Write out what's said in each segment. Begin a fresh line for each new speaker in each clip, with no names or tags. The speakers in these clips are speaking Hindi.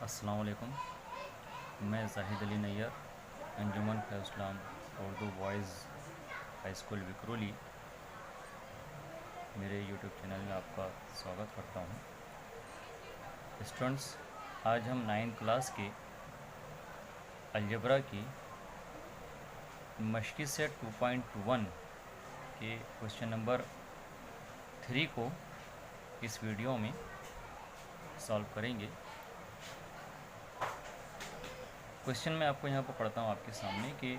अस्सलाम वालेकुम। मैं Zahid Ali Naiyar, Anjuman Faiz ul Islam Urdu boys high school Vikhroli, मेरे यूट्यूब चैनल में आपका स्वागत करता हूँ। स्टूडेंट्स, आज हम 9th क्लास के अलजेब्रा की मश्की सेट 2.1 के क्वेश्चन नंबर 3 को इस वीडियो में सॉल्व करेंगे। क्वेश्चन मैं आपको यहाँ पर पढ़ता हूँ आपके सामने कि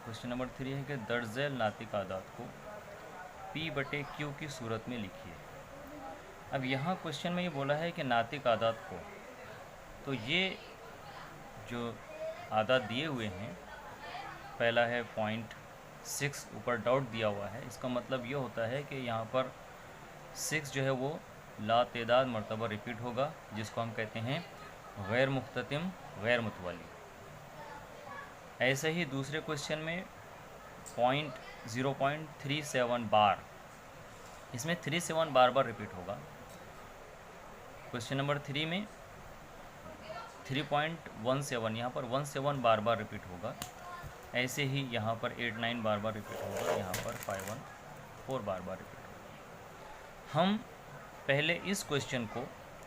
क्वेश्चन नंबर 3 है कि दर्ज-ए नातिक आदात को P/Q की सूरत में लिखिए। अब यहाँ क्वेश्चन में ये बोला है कि नातिक आदात को, तो ये जो आदात दिए हुए हैं, पहला है 0.6, ऊपर डॉट दिया हुआ है, इसका मतलब ये होता है कि यहाँ पर 6 जो है वो लातेदाद मरतबा रिपीट होगा, जिसको हम कहते हैं गैर मुख्ततिम गैर मुतवाली। ऐसे ही दूसरे क्वेश्चन में 0.37 बार, इसमें 37 बार रिपीट होगा। क्वेश्चन नंबर 3 में 3.17, यहाँ पर 17 बार रिपीट होगा। ऐसे ही यहाँ पर 89 बार रिपीट होगा, यहाँ पर 514 बार रिपीट होगा। हम पहले इस क्वेश्चन को,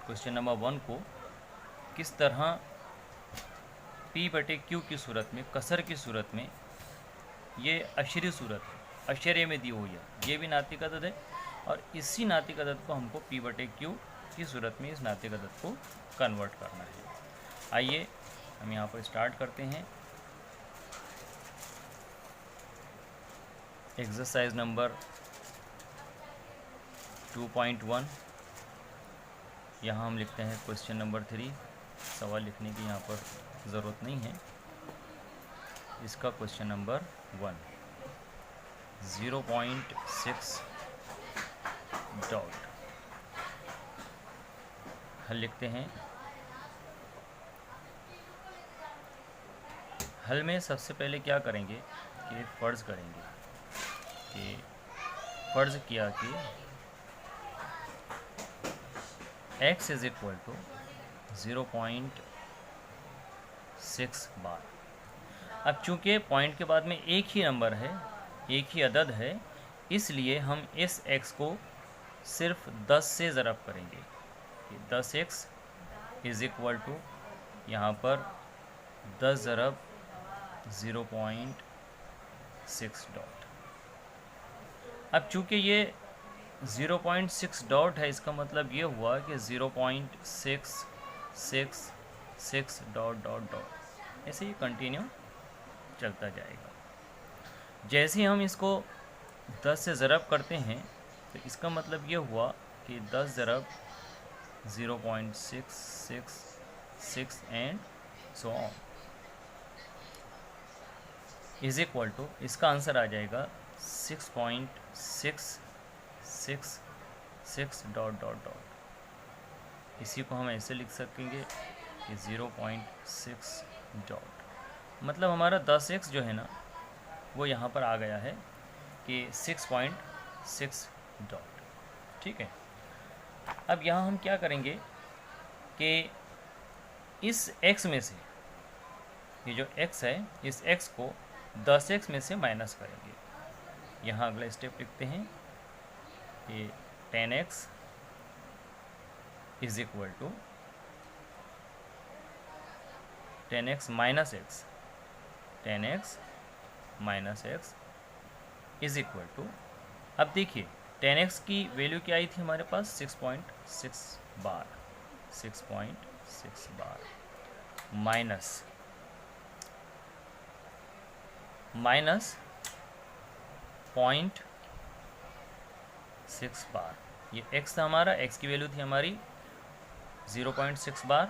क्वेश्चन नंबर 1 को किस तरह P/Q की सूरत में, कसर की सूरत में, ये अशरी सूरत है, अशरे में दी हुई है, ये भी नातिक अदद है, और इसी नातिक अदद को हमको P/Q की सूरत में इस नातिक अदद को कन्वर्ट करना है। आइए हम यहाँ पर स्टार्ट करते हैं। एक्सरसाइज नंबर 2.1, यहाँ हम लिखते हैं क्वेश्चन नंबर 3। सवाल लिखने की यहाँ पर ज़रूरत नहीं है। इसका क्वेश्चन नंबर 1, 0.6 डॉट। हल लिखते हैं। हल में सबसे पहले क्या करेंगे कि फ़र्ज़ करेंगे कि फ़र्ज़ किया कि x इज़ इक्वल टू 0.6 बार। अब चूँकि पॉइंट के बाद में एक ही नंबर है, एक ही अदद है, इसलिए हम इस x को सिर्फ 10 से ज़रब करेंगे। 10x इज़ इक्वल टू, यहाँ पर 10 ज़रब 0.6 डॉट। अब चूँकि ये 0.6 डॉट है, इसका मतलब ये हुआ कि 0.666 डॉट डॉट डॉट, ऐसे ही कंटिन्यू चलता जाएगा। जैसे ही हम इसको 10 से ज़रब करते हैं, तो इसका मतलब ये हुआ कि 10 ज़रब 0.666 and so on is equal to, इसका आंसर आ जाएगा 6.666 डॉट डॉट डॉट। इसी को हम ऐसे लिख सकेंगे कि 0.6 डॉट, मतलब हमारा 10x जो है ना, वो यहाँ पर आ गया है कि 6.6 डॉट। ठीक है। अब यहाँ हम क्या करेंगे कि इस x में से, ये जो x है, इस x को 10x में से माइनस करेंगे। यहाँ अगला स्टेप लिखते हैं कि 10x is equal to 10x minus x, 10x minus x is equal to, अब देखिए 10x की वैल्यू क्या आई थी हमारे पास, 6.6 बार, 6.6 बार माइनस 0.6 बार। ये x था हमारा, x की वैल्यू थी हमारी 0.6 बार,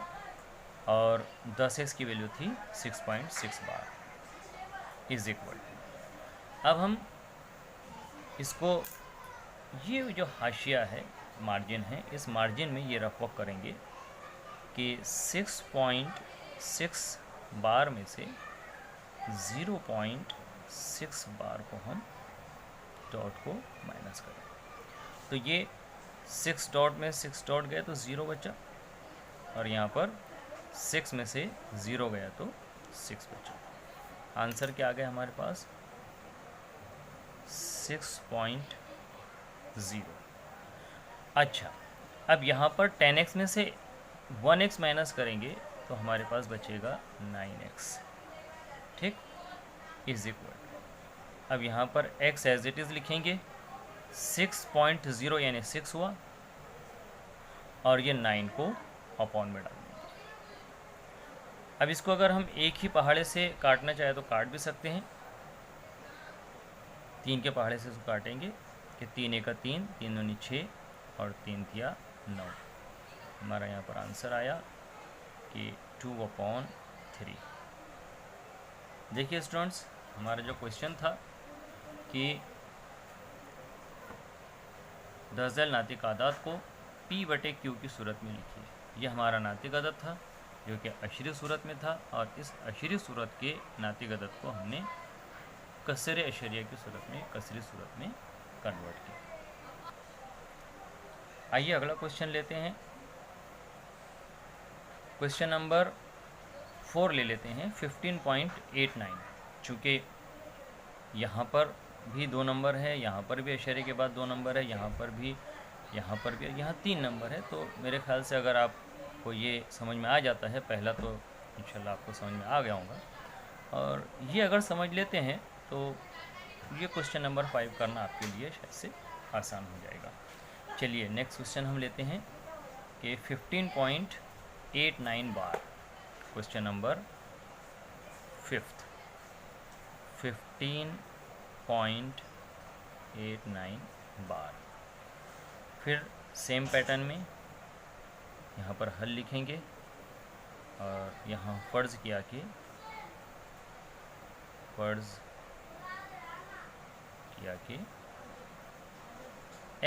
और 10x की वैल्यू थी 6.6 बार इज़ इक्वल टू। अब हम इसको, ये जो हाशिया है, मार्जिन है, इस मार्जिन में ये रफ वर्क करेंगे कि 6.6 बार में से 0.6 बार को हम डॉट को माइनस करें, तो ये 6 डॉट में 6 डॉट गए तो 0 बचा, और यहाँ पर 6 में से 0 गया तो 6 बचा। आंसर क्या आ गया हमारे पास? 6.0। अच्छा, अब यहाँ पर 10x में से 1x माइनस करेंगे तो हमारे पास बचेगा 9x। ठीक, इज इक्वल, अब यहाँ पर x एज इट इज़ लिखेंगे, 6.0 यानी 6 हुआ, और ये 9 को अपॉन में डाल देंगे। अब इसको अगर हम एक ही पहाड़े से काटना चाहे तो काट भी सकते हैं। 3 के पहाड़े से इसको काटेंगे कि 3 एक 3, 3 दूनी 6 और 3 तिया 9। हमारा यहाँ पर आंसर आया कि 2/3। देखिए स्टूडेंट्स, हमारा जो क्वेश्चन था कि 10 नातिक आदाद को P/Q की सूरत में लिखिए। ये हमारा नातिक अदद था जो कि अशरी सूरत में था, और इस अशरी सूरत के नातिक अदद को हमने कसरे अशरिया की सूरत में, कसरी सूरत में कन्वर्ट किया। आइए अगला क्वेश्चन लेते हैं। क्वेश्चन नंबर 4 ले लेते हैं, 15.89। चूँकि यहाँ पर भी 2 नंबर है, यहाँ पर भी अशरे के बाद 2 नंबर है, यहाँ पर भी, यहाँ 3 नंबर है, तो मेरे ख्याल से अगर आपको ये समझ में आ जाता है, पहला तो इंशाल्लाह आपको समझ में आ गया होगा, और ये अगर समझ लेते हैं तो ये क्वेश्चन नंबर 5 करना आपके लिए शायद से आसान हो जाएगा। चलिए नेक्स्ट क्वेश्चन हम लेते हैं कि 15.89 बार, क्वेश्चन नंबर 5, 15.89 बार। फिर सेम पैटर्न में यहाँ पर हल लिखेंगे, और यहाँ फ़र्ज़ किया कि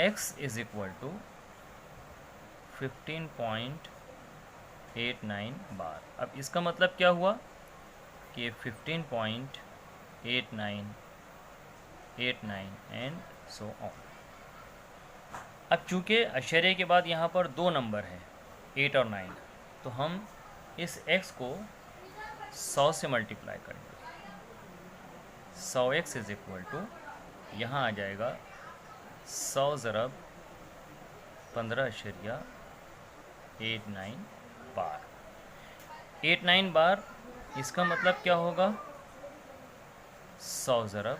x इज़ इक्वल टू 15.89 बार। अब इसका मतलब क्या हुआ कि 15.89 एंड सो ऑन। अब चूँकि अशरे के बाद यहाँ पर 2 नंबर हैं, 8 और 9, तो हम इस x को 100 से मल्टीप्लाई करेंगे। 100x इज़ इक्वल टू, यहाँ आ जाएगा 100 ज़रब 15.89 बार। 89 बार, इसका मतलब क्या होगा? 100 ज़रब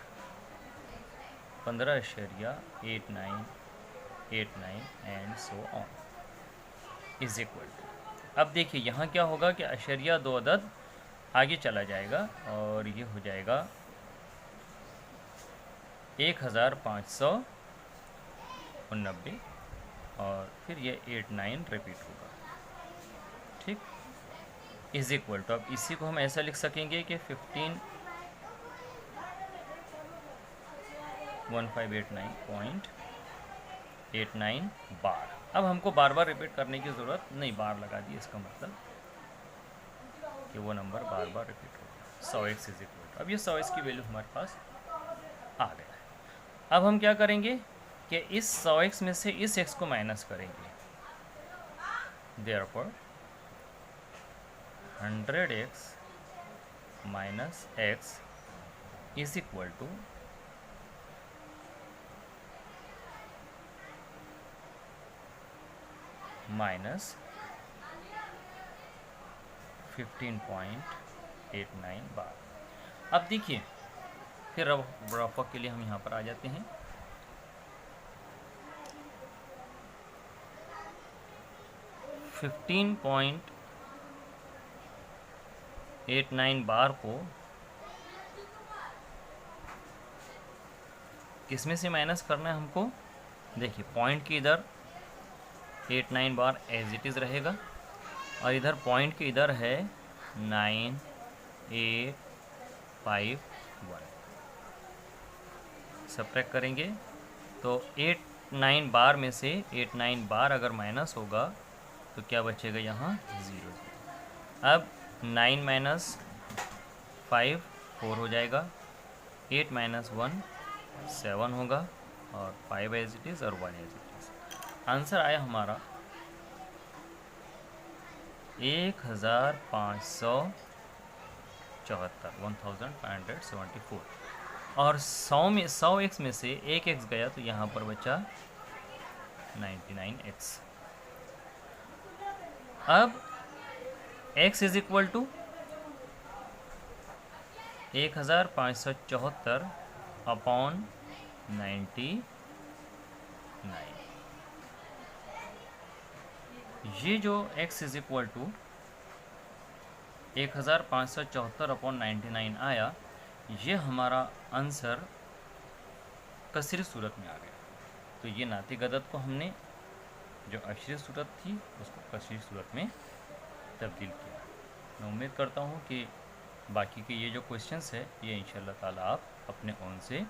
15.89 and so on is equal to. अब देखिए यहाँ क्या होगा कि अशरिया 2 अदद आगे चला जाएगा, और ये हो जाएगा 1589, और फिर ये 89 रिपीट होगा। ठीक, इज़ इक्वल टू, अब इसी को हम ऐसा लिख सकेंगे कि 1589.89 बार। अब हमको बार बार रिपीट करने की ज़रूरत नहीं, बार लगा दी, इसका मतलब कि वो नंबर बार बार रिपीट होगा। 100x इज़ इक्वल टू, अब ये 100x की वैल्यू हमारे पास आ गया है। अब हम क्या करेंगे कि इस 100x में से इस x को माइनस करेंगे। Therefore 100x minus x is equal to minus 15.89 बार। अब देखिए, फिर रफ के लिए हम यहाँ पर आ जाते हैं। $15.89 बार को किस में से माइनस करना है हमको? देखिए, पॉइंट की इधर 89 बार एज इट इज़ रहेगा, और इधर पॉइंट के इधर है 9851। सब्ट्रैक्ट करेंगे तो 89 बार में से 89 बार अगर माइनस होगा तो क्या बचेगा? यहाँ 0। अब 9 माइनस 5 4 हो जाएगा, 8 माइनस 1 7 होगा, और 5 एज इट इज़ और 1 एज इट इज़। आंसर आया हमारा 1574 और 100 x में से एक x गया तो यहाँ पर बचा 99x। अब x is equal to 1574 upon 99। ये जो x is equal to 1574 upon 99 आया, ये हमारा आंसर कसरी सूरत में आ गया। तो ये नातिक अदद को हमने जो अशरी सूरत थी उसको कसरी सूरत में तब्दील किया। मैं उम्मीद करता हूँ कि बाकी के ये जो क्वेश्चंस है ये इंशाअल्लाह ताला आप अपने ओन से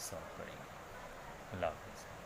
सॉल्व करेंगे। अल्लाह हाफ़िज़।